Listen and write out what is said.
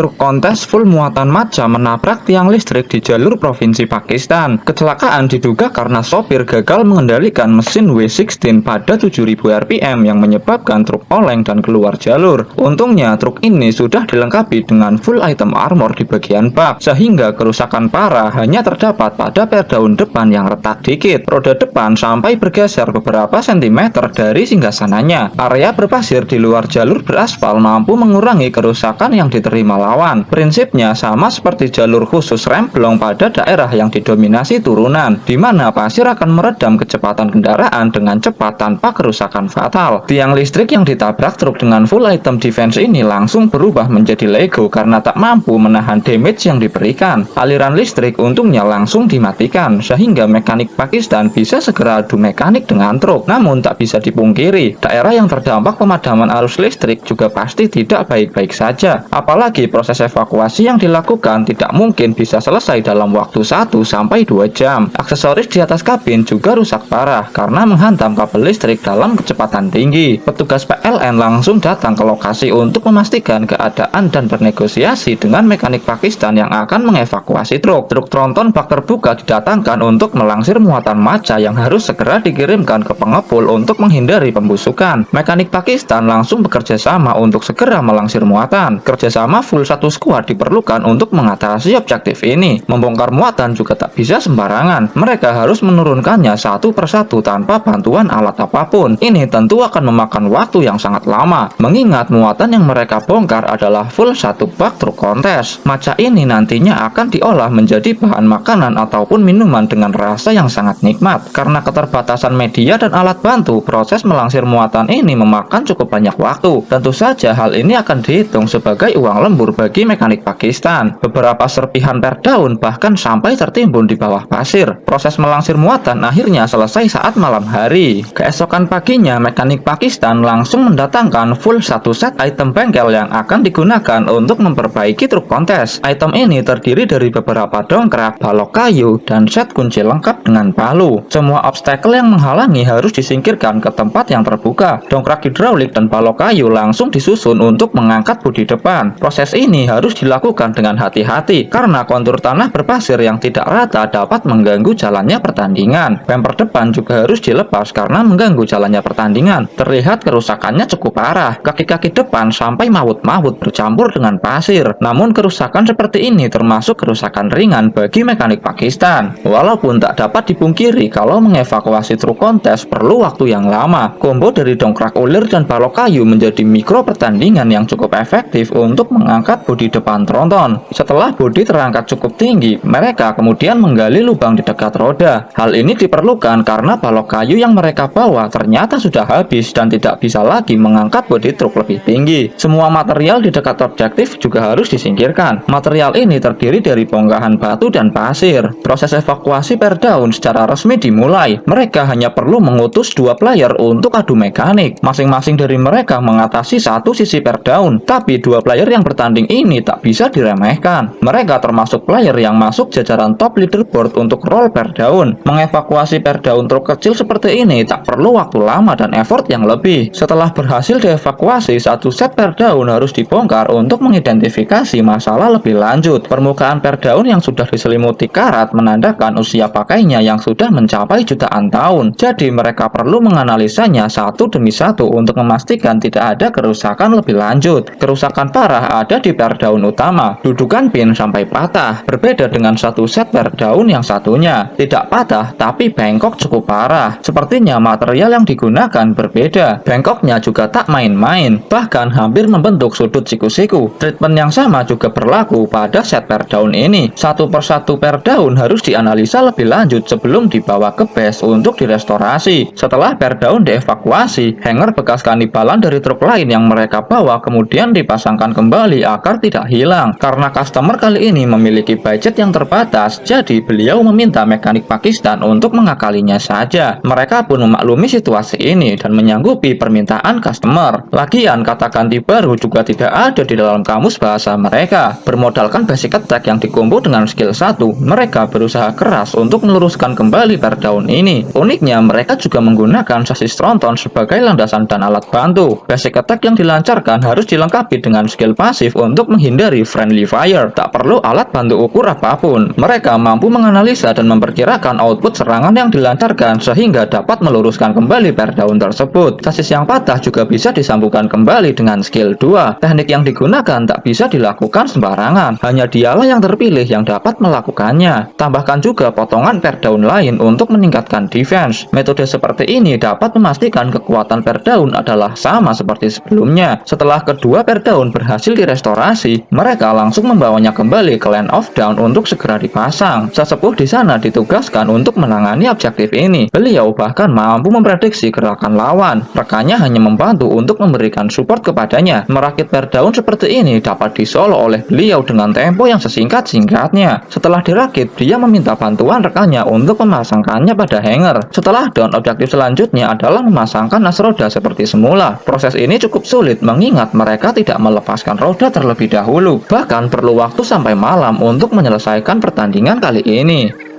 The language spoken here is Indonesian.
truk kontes full muatan matcha menabrak tiang listrik di jalur provinsi Pakistan. Kecelakaan diduga karena sopir gagal mengendalikan mesin W16 pada 7000 rpm yang menyebabkan truk oleng dan keluar jalur. Untungnya truk ini sudah dilengkapi dengan full item armor di bagian bak, sehingga kerusakan parah hanya terdapat pada per daun depan yang retak dikit. Roda depan sampai bergeser beberapa sentimeter dari singgasananya. Area berpasir di luar jalur beraspal mampu mengurangi kerusakan yang diterima lawan. Prinsipnya sama seperti jalur khusus remblong pada daerah yang didominasi turunan, di mana pasir akan meredam kecepatan kendaraan dengan cepat tanpa kerusakan fatal. Tiang listrik yang ditabrak truk dengan full item defense ini langsung berubah menjadi Lego karena tak mampu menahan damage yang diberikan. Aliran listrik untungnya langsung dimatikan, sehingga mekanik Pakistan bisa segera adu mekanik dengan truk. Namun tak bisa dipungkiri, daerah yang terdampak pemadaman arus listrik juga pasti tidak baik-baik saja. Apalagi proses evakuasi yang dilakukan tidak mungkin bisa selesai dalam waktu 1-2 jam. Aksesoris di atas kabin juga rusak parah karena menghantam kabel listrik dalam kecepatan tinggi. Petugas PLN langsung datang ke lokasi untuk memastikan keadaan dan bernegosiasi dengan mekanik Pakistan yang akan mengevakuasi truk. Truk tronton bak terbuka didatangkan untuk melangsir muatan matcha yang harus segera dikirimkan ke pengepul untuk menghindari pembusukan. Mekanik Pakistan langsung bekerja sama untuk segera melangsir muatan. Kerjasama full satu squad diperlukan untuk mengatasi objektif ini. Membongkar muatan juga tak bisa sembarangan. Mereka harus menurunkannya satu persatu tanpa bantuan alat apapun. Ini tentu akan memakan waktu yang sangat lama, mengingat muatan yang mereka bongkar adalah full satu bak truk kontes. Matcha ini nantinya akan diolah menjadi bahan makanan ataupun minuman dengan rasa yang sangat nikmat. Karena keterbatasan media dan alat bantu, proses melangsir muatan ini memakan cukup banyak waktu. Tentu saja hal ini akan dihitung sebagai uang lembur bagi mekanik Pakistan. Beberapa serpihan per daun bahkan sampai tertimbun di bawah pasir. Proses melangsir muatan akhirnya selesai saat malam hari. Keesokan paginya, mekanik Pakistan langsung mendatangkan full satu set item bengkel yang akan digunakan untuk memperbaiki truk kontes. Item ini terdiri dari beberapa dongkrak, balok kayu, dan set kunci lengkap dengan palu. Semua obstacle yang menghalangi harus disingkirkan ke tempat yang terbuka. Dongkrak hidraulik dan balok kayu langsung disusun untuk mengangkat bodi depan. Proses ini harus dilakukan dengan hati-hati karena kontur tanah berpasir yang tidak rata dapat mengganggu jalannya pertandingan. Bumper depan juga harus dilepas karena mengganggu jalannya pertandingan. Terlihat kerusakannya cukup parah. Kaki-kaki depan sampai maut-maut bercampur dengan pasir. Namun kerusakan seperti ini termasuk kerusakan ringan bagi mekanik Pakistan. Walaupun tak dapat dipungkiri kalau mengevakuasi truk kontes perlu waktu yang lama. Combo dari dongkrak ulir dan balok kayu menjadi mikro pertandingan yang cukup efektif untuk mengangkat bodi depan tronton. Setelah bodi terangkat cukup tinggi, mereka kemudian menggali lubang di dekat roda. Hal ini diperlukan karena balok kayu yang mereka bawa ternyata sudah habis dan tidak bisa lagi mengangkat bodi truk lebih tinggi. Semua material di dekat objektif juga harus disingkirkan. Material ini terdiri dari bongkahan batu dan pasir. Proses evakuasi per daun secara resmi dimulai. Mereka hanya perlu mengutus 2 player untuk adu mekanik. Masing-masing dari mereka mengatasi satu sisi per daun. Tapi 2 player yang bertanding ini tak bisa diremehkan. Mereka termasuk player yang masuk jajaran top leaderboard untuk roll per daun. Mengevakuasi per daun truk kecil seperti ini tak perlu waktu lama dan effort yang lebih. Setelah berhasil dievakuasi, satu set per daun harus dibongkar untuk mengidentifikasi masalah lebih lanjut. Permukaan per daun yang sudah diselimuti karat menandakan usia pakainya yang sudah mencapai jutaan tahun. Jadi mereka perlu menganalisanya satu demi satu untuk memastikan tidak ada kerusakan lebih lanjut. Kerusakan parah ada di per daun utama. Dudukan pin sampai patah. Berbeda dengan satu set per daun yang satunya. Tidak patah tapi bengkok cukup parah. Sepertinya material yang digunakan berbeda. Bengkoknya juga tak main-main. Bahkan hampir membentuk sudut siku-siku. Treatment yang sama juga berlaku pada set per daun ini. Satu persatu per daun harus dianalisa lebih lanjut sebelum dibawa ke base untuk direstorasi. Setelah per daun dievakuasi, hanger bekas kanibalan dari truk lain yang mereka bawa kemudian dipasangkan kembali agar tidak hilang. Karena customer kali ini memiliki budget yang terbatas, jadi beliau meminta mekanik Pakistan untuk mengakalinya saja. Mereka pun memaklumi situasi ini dan menyanggupi permintaan customer. Lagian kata ganti baru juga tidak ada di dalam kamus bahasa mereka. Bermodalkan basic attack yang dikombo dengan skill 1, mereka berusaha keras untuk meluruskan kembali per daun ini. Uniknya mereka juga menggunakan sasis tronton sebagai landasan dan alat bantu. Basic attack yang dilancarkan harus dilengkapi dengan skill pasif untuk untuk menghindari friendly fire. Tak perlu alat bantu ukur apapun. Mereka mampu menganalisa dan memperkirakan output serangan yang dilancarkan sehingga dapat meluruskan kembali per daun tersebut. Sasis yang patah juga bisa disambungkan kembali dengan skill 2. Teknik yang digunakan tak bisa dilakukan sembarangan. Hanya dialah yang terpilih yang dapat melakukannya. Tambahkan juga potongan per daun lain untuk meningkatkan defense. Metode seperti ini dapat memastikan kekuatan per daun adalah sama seperti sebelumnya. Setelah kedua per daun berhasil direstorasi, mereka langsung membawanya kembali ke Land of Dawn untuk segera dipasang. Sesepuh di sana ditugaskan untuk menangani objektif ini. Beliau bahkan mampu memprediksi gerakan lawan. Rekannya hanya membantu untuk memberikan support kepadanya. Merakit per daun seperti ini dapat disolo oleh beliau dengan tempo yang sesingkat-singkatnya. Setelah dirakit, dia meminta bantuan rekannya untuk memasangkannya pada hanger. Setelah down, objektif selanjutnya adalah memasangkan as roda seperti semula. Proses ini cukup sulit mengingat mereka tidak melepaskan roda terlebih dahulu. Bahkan perlu waktu sampai malam untuk menyelesaikan pertandingan kali ini.